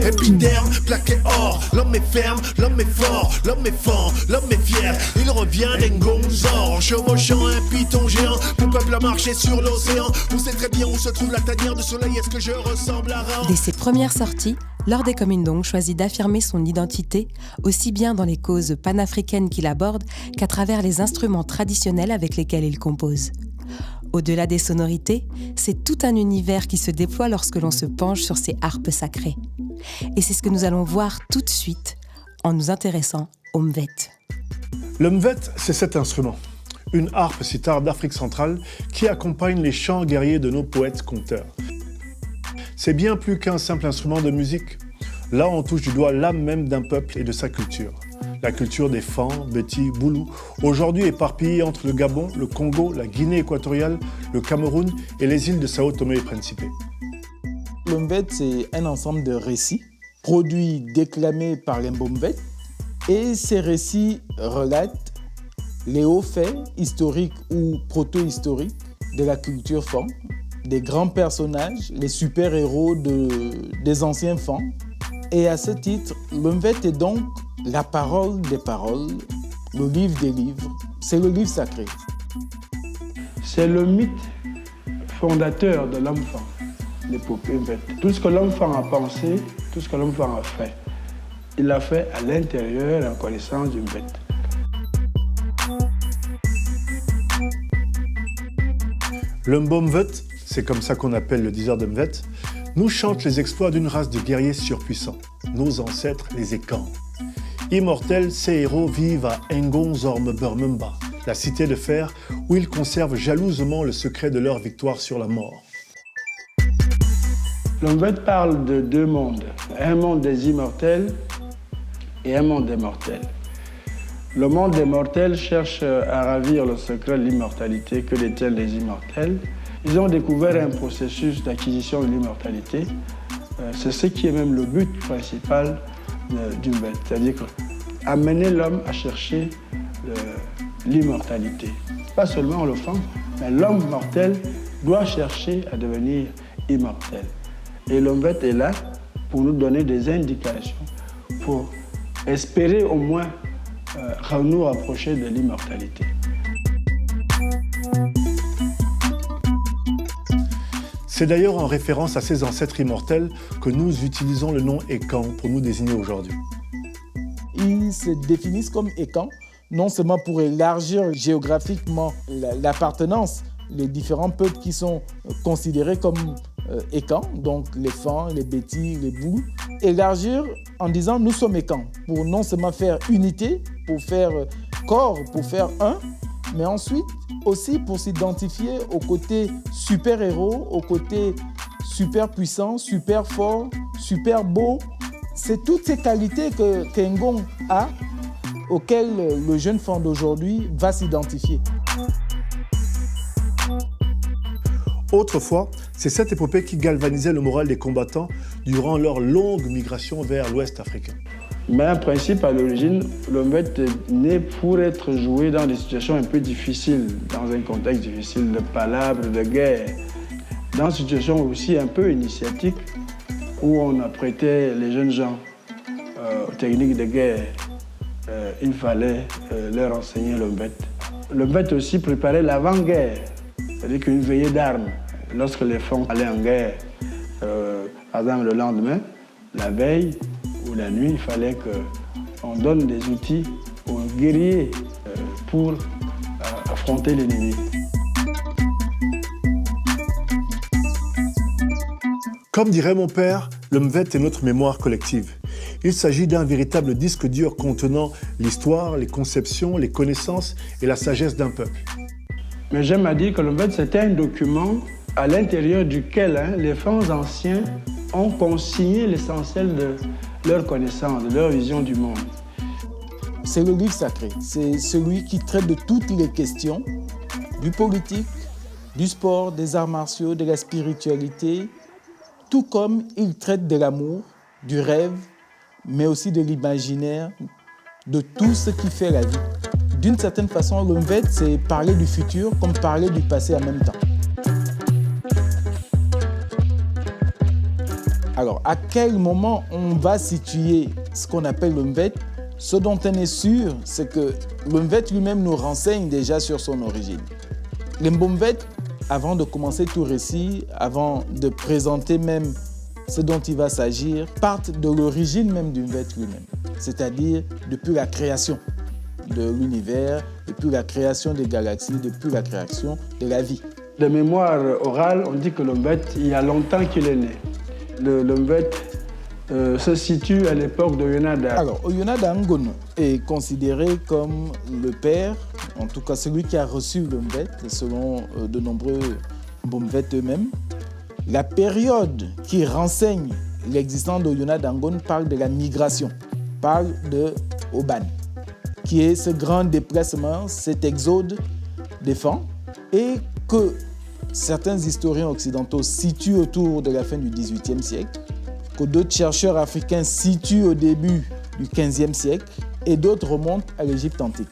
épiderme, plaqué or. L'homme est ferme, l'homme est fort, l'homme est fort, l'homme est fier. Il revient d'Engonzor, chevauchant un python géant. Mon peuple a marché sur l'océan. On sait très bien où se trouve la tanière de soleil. Est-ce que je ressemble à Ra? Dès ses premières sorties, Lord Ekomindong choisit d'affirmer son identité aussi bien dans les causes panafricaines qu'il aborde qu'à travers les instruments traditionnels avec lesquels il compose. Au-delà des sonorités, c'est tout un univers qui se déploie lorsque l'on se penche sur ces harpes sacrées. Et c'est ce que nous allons voir tout de suite en nous intéressant au mvet. Le mvet, c'est cet instrument, une harpe sitar d'Afrique centrale qui accompagne les chants guerriers de nos poètes-conteurs. C'est bien plus qu'un simple instrument de musique. Là, on touche du doigt l'âme même d'un peuple et de sa culture. La culture des Fang, Beti, Boulou, aujourd'hui éparpillée entre le Gabon, le Congo, la Guinée équatoriale, le Cameroun et les îles de Sao Tomé et Principe. Le mvet, c'est un ensemble de récits produits, déclamés par les Mbomvet. Et ces récits relatent les hauts faits historiques ou proto-historiques de la culture Fang, des grands personnages, les super-héros des anciens Fang. Et à ce titre, le mvet est donc la parole des paroles, le livre des livres, c'est le livre sacré. C'est le mythe fondateur de l'homme Fang, l'épopée mvet. Tout ce que l'homme Fang a pensé, tout ce que l'homme Fang a fait, il l'a fait à l'intérieur en connaissance du mvet. Le Mbomvet, c'est comme ça qu'on appelle le diseur de mvet, nous chante les exploits d'une race de guerriers surpuissants, nos ancêtres les Ekans. Immortels, ces héros vivent à Ngonzormbermemba, la cité de fer, où ils conservent jalousement le secret de leur victoire sur la mort. Le mvet parle de deux mondes, un monde des immortels et un monde des mortels. Le monde des mortels cherche à ravir le secret de l'immortalité que détiennent les immortels. Ils ont découvert un processus d'acquisition de l'immortalité. C'est ce qui est même le but principal du mvet, c'est-à-dire amener l'homme à chercher l'immortalité. Pas seulement le Fang, mais l'homme mortel doit chercher à devenir immortel. Et le mvet est là pour nous donner des indications, pour espérer au moins nous rapprocher de l'immortalité. C'est d'ailleurs en référence à ces ancêtres immortels que nous utilisons le nom Ekan pour nous désigner aujourd'hui. Ils se définissent comme Ekans, non seulement pour élargir géographiquement l'appartenance, les différents peuples qui sont considérés comme Ekans, donc les Fang, les Beti, les Boulou, élargir en disant nous sommes Ekans, pour non seulement faire unité, pour faire corps, pour faire un, mais ensuite aussi pour s'identifier au côté super-héros, au côté super puissant, super fort, super beau. C'est toutes ces qualités que Ngong a, auxquelles le jeune Fang d'aujourd'hui va s'identifier. Autrefois, c'est cette épopée qui galvanisait le moral des combattants durant leur longue migration vers l'Ouest africain. Mais en principe, à l'origine, le mvet est né pour être joué dans des situations un peu difficiles, dans un contexte difficile de palabres, de guerre, dans une situation aussi un peu initiatique où on apprêtait les jeunes gens aux techniques de guerre. Il fallait leur enseigner le mvet. Le mvet aussi préparait l'avant-guerre, c'est-à-dire qu'une veillée d'armes. Lorsque les Fang allaient en guerre, par exemple le lendemain, la veille ou la nuit, il fallait qu'on donne des outils aux guerriers pour affronter l'ennemi. Comme dirait mon père, le mvet est notre mémoire collective. Il s'agit d'un véritable disque dur contenant l'histoire, les conceptions, les connaissances et la sagesse d'un peuple. Mais j'aime à dire que le mvet, c'est un document à l'intérieur duquel les Fangs anciens ont consigné l'essentiel de leur connaissance, de leur vision du monde. C'est le livre sacré, c'est celui qui traite de toutes les questions, du politique, du sport, des arts martiaux, de la spiritualité, tout comme il traite de l'amour, du rêve, mais aussi de l'imaginaire, de tout ce qui fait la vie. D'une certaine façon, le mvet, c'est parler du futur comme parler du passé en même temps. Alors, à quel moment on va situer ce qu'on appelle le Mvet? Ce dont on est sûr, c'est que le Mvet lui-même nous renseigne déjà sur son origine. Les Mbomvet, avant de commencer tout récit, avant de présenter même ce dont il va s'agir, partent de l'origine même du Mvet lui-même, c'est-à-dire depuis la création de l'univers, depuis la création des galaxies, depuis la création de la vie. De mémoire orale, on dit que le Mvet, il y a longtemps qu'il est né. Le Mvet se situe à l'époque d'Oyonada. Alors, Oyonada Ngono est considéré comme le père, en tout cas celui qui a reçu le Mvet, selon de nombreux Mbomvet eux-mêmes. La période qui renseigne l'existence d'Oyonada Ngono parle de la migration, parle de Oban, qui est ce grand déplacement, cet exode des Fans, et que certains historiens occidentaux situent autour de la fin du XVIIIe siècle, que d'autres chercheurs africains situent au début du XVe siècle, et d'autres remontent à l'Égypte antique.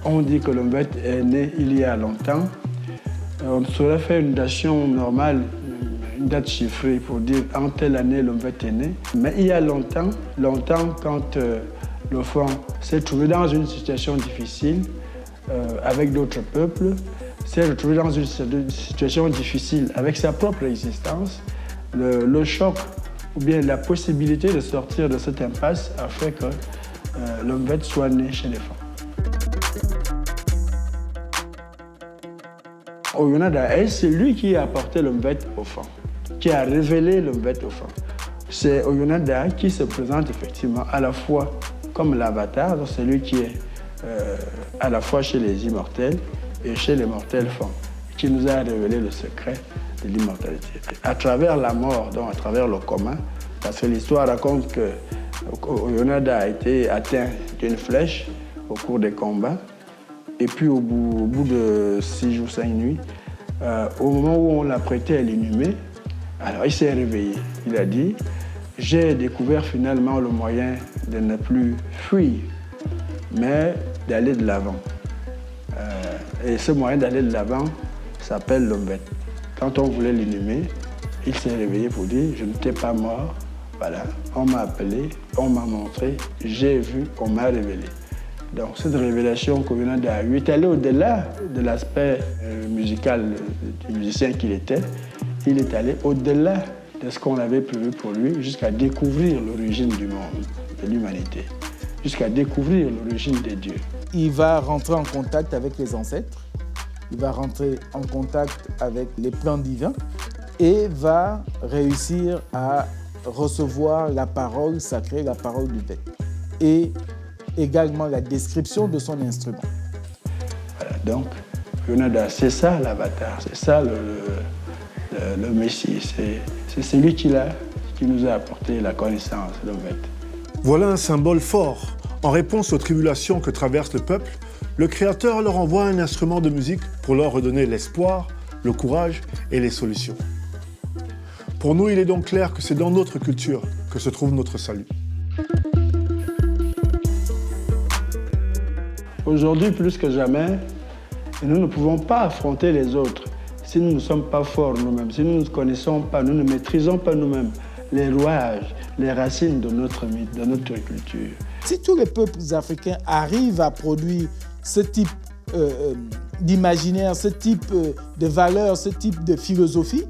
On dit que le Mvet est né il y a longtemps. On saurait faire une datation normale, une date chiffrée pour dire en telle année le Mvet est né. Mais il y a longtemps quand le Fan s'est trouvé dans une situation difficile avec d'autres peuples, s'est retrouvé dans une situation difficile avec sa propre existence, le choc ou bien la possibilité de sortir de cette impasse a fait que le Mvet soit né chez les Fans. Oyonada, c'est lui qui a apporté le Mvet au Fan, qui a révélé le Mvet au Fan. C'est Oyonada qui se présente effectivement à la fois comme l'avatar, celui qui est à la fois chez les immortels et chez les mortels Fans, qui nous a révélé le secret de l'immortalité. À travers la mort, donc à travers le commun, parce que l'histoire raconte que Oyonada a été atteint d'une flèche au cours des combats. Et puis au bout de 6 jours, 5 nuits, au moment où on l'a prêté à l'inhumer, alors il s'est réveillé. Il a dit, j'ai découvert finalement le moyen de ne plus fuir, mais d'aller de l'avant. Et ce moyen d'aller de l'avant s'appelle le Mvet. Quand on voulait l'inhumer, il s'est réveillé pour dire, je ne t'ai pas mort. Voilà, on m'a appelé, on m'a montré, j'ai vu, on m'a révélé. Donc cette révélation qu'Oyonada a eue est allée au-delà de l'aspect musical du musicien qu'il était. Il est allé au-delà de ce qu'on avait prévu pour lui, jusqu'à découvrir l'origine du monde, de l'humanité, jusqu'à découvrir l'origine des dieux. Il va rentrer en contact avec les ancêtres, il va rentrer en contact avec les plans divins et va réussir à recevoir la parole sacrée, la parole du Mvet. Et également la description de son instrument. Voilà, donc, Oyonada, c'est ça l'avatar, c'est ça le Messie, c'est celui qui nous a apporté la connaissance, le Mvet. Voilà un symbole fort. En réponse aux tribulations que traverse le peuple, le Créateur leur envoie un instrument de musique pour leur redonner l'espoir, le courage et les solutions. Pour nous, il est donc clair que c'est dans notre culture que se trouve notre salut. Aujourd'hui, plus que jamais, nous ne pouvons pas affronter les autres si nous ne sommes pas forts nous-mêmes, si nous ne connaissons pas, nous ne maîtrisons pas nous-mêmes les rouages, les racines de notre mythe, de notre culture. Si tous les peuples africains arrivent à produire ce type d'imaginaire, ce type de valeurs, ce type de philosophie,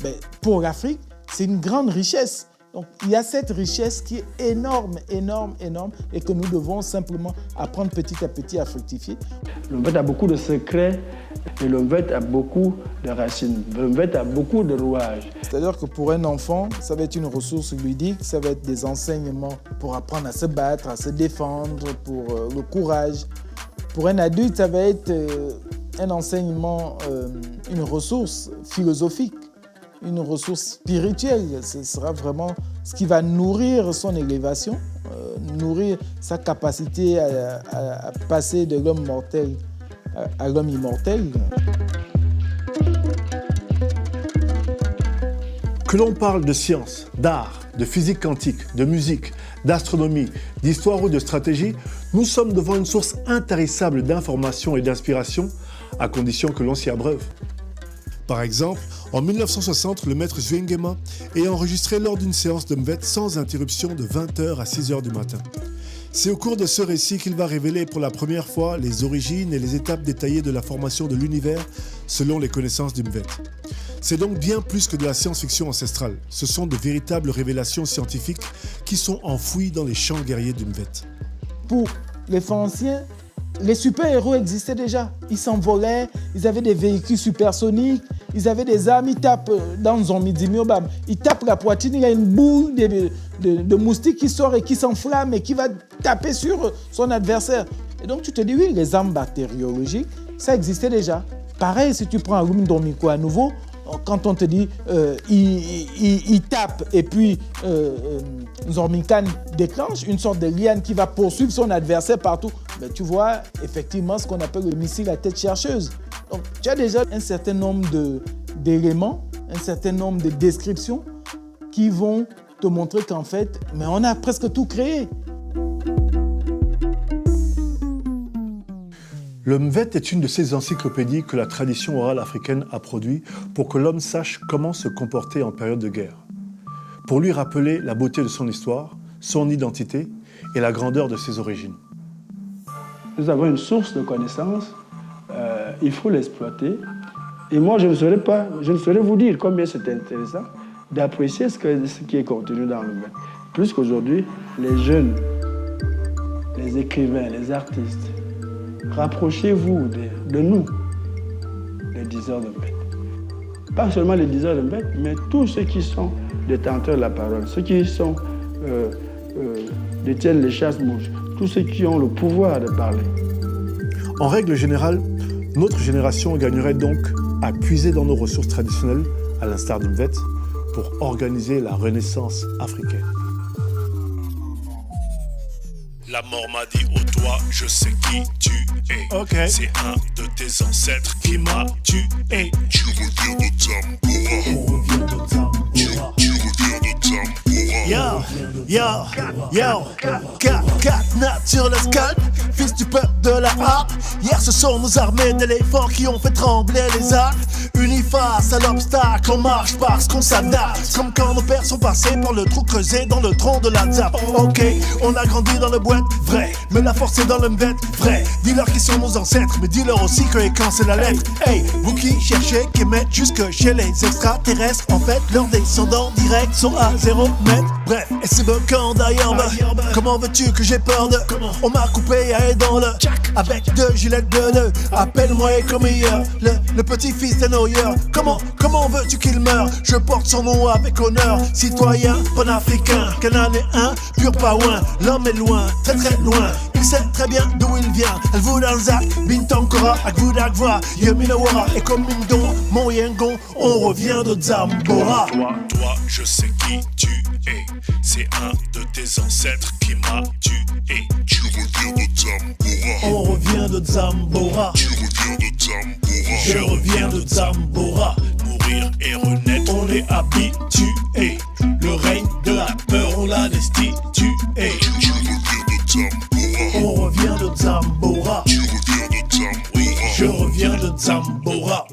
ben, pour l'Afrique, c'est une grande richesse. Donc, il y a cette richesse qui est énorme, énorme, énorme, et que nous devons simplement apprendre petit à petit à fructifier. Le Mvet a beaucoup de secrets et le Mvet a beaucoup de racines. Le Mvet a beaucoup de rouages. C'est-à-dire que pour un enfant, ça va être une ressource ludique, ça va être des enseignements pour apprendre à se battre, à se défendre, pour le courage. Pour un adulte, ça va être un enseignement, une ressource philosophique, une ressource spirituelle. Ce sera vraiment ce qui va nourrir son élévation, nourrir sa capacité à passer de l'homme mortel à l'homme immortel. Que l'on parle de science, d'art, de physique quantique, de musique, d'astronomie, d'histoire ou de stratégie, nous sommes devant une source intarissable d'informations et d'inspiration, à condition que l'on s'y abreuve. Par exemple, En 1960, le maître Zwingema est enregistré lors d'une séance de Mvet sans interruption de 20h à 6h du matin. C'est au cours de ce récit qu'il va révéler pour la première fois les origines et les étapes détaillées de la formation de l'univers selon les connaissances du Mvet. C'est donc bien plus que de la science-fiction ancestrale. Ce sont de véritables révélations scientifiques qui sont enfouies dans les champs guerriers du Mvet. Pour les Phéniciens, les super-héros existaient déjà. Ils s'envolaient, ils avaient des véhicules supersoniques, ils avaient des armes, ils tapent dans Zombie-Dimiobam. Ils tapent la poitrine, il y a une boule de moustique qui sort et qui s'enflamme et qui va taper sur son adversaire. Et donc tu te dis, oui, les armes bactériologiques, ça existait déjà. Pareil, si tu prends un rhume dormico à nouveau, quand on te dit il tape et puis Zormican déclenche une sorte de liane qui va poursuivre son adversaire partout, ben, tu vois effectivement ce qu'on appelle le missile à tête chercheuse. Donc tu as déjà un certain nombre d'éléments, un certain nombre de descriptions qui vont te montrer qu'en fait, mais on a presque tout créé. Le Mvet est une de ces encyclopédies que la tradition orale africaine a produit pour que l'homme sache comment se comporter en période de guerre. Pour lui rappeler la beauté de son histoire, son identité et la grandeur de ses origines. Nous avons une source de connaissances, il faut l'exploiter. Et moi, je ne saurais vous dire combien c'est intéressant d'apprécier ce qui est contenu dans le Mvet. Plus qu'aujourd'hui, les jeunes, les écrivains, les artistes, rapprochez-vous de nous, les diseurs de Mvet. Pas seulement les diseurs de Mvet, mais tous ceux qui sont détenteurs de la parole, ceux qui sont détiennent les chasses-mouches, tous ceux qui ont le pouvoir de parler. En règle générale, notre génération gagnerait donc à puiser dans nos ressources traditionnelles, à l'instar du Mvet, pour organiser la renaissance africaine. La mort m'a dit, oh toi, je sais qui tu es. Okay. C'est un de tes ancêtres qui m'a tué. Tu reviens de Tambora. On revient de Tambora. Tu reviens de Tambora. Yo, 4 nattes sur le scalp, fils du peuple de la harpe. Hier ce sont nos armées d'éléphants qui ont fait trembler les Alpes. Unis face à l'obstacle, on marche parce qu'on s'adapte. Comme quand nos pères sont passés par le trou creusé dans le tronc de la zappe. Ok, on a grandi dans le boîte, vrai. Mais la force est dans le Mvet, vrai. Dis-leur qui sont nos ancêtres, mais dis-leur aussi que et quand c'est la lettre. Hey, vous qui cherchez, qui mettent jusque chez les extraterrestres, en fait, leurs descendants directs sont à 0 mètre. Bref, et c'est bon quand d'ailleurs, comment veux-tu que j'ai peur de? On m'a coupé à dans le avec 2 gilets bleues. Appelle-moi comme hier, le petit-fils d'un noyeur. Comment veux-tu qu'il meure? Je porte son nom avec honneur. Citoyen panafricain, cananéen, pur paouin. L'homme est loin, très très loin. Il sait très bien d'où il vient. Elle vous dans le zac, Bintankora, Akvoudakva, Yeminawara. Et comme Mindon, mon Yengon, on revient de Zambora. Toi, je sais qui tu es. C'est un de tes ancêtres qui m'a tué. Tu reviens de Zambora. On revient de Zambora. Tu reviens de Zambora. Je reviens de Zambora. Mourir et renaître, on est habitué. Le règne de la peur, on l'a destitué. Tu reviens de Zambora. On revient de Zambora. Tu reviens de Zambora. Je reviens de Zambora.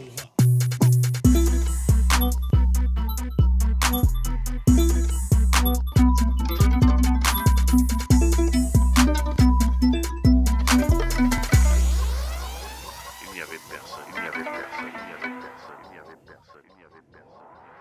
Il n'y avait personne, il n'y avait personne, il n'y avait personne, il n'y avait personne, il n'y avait personne.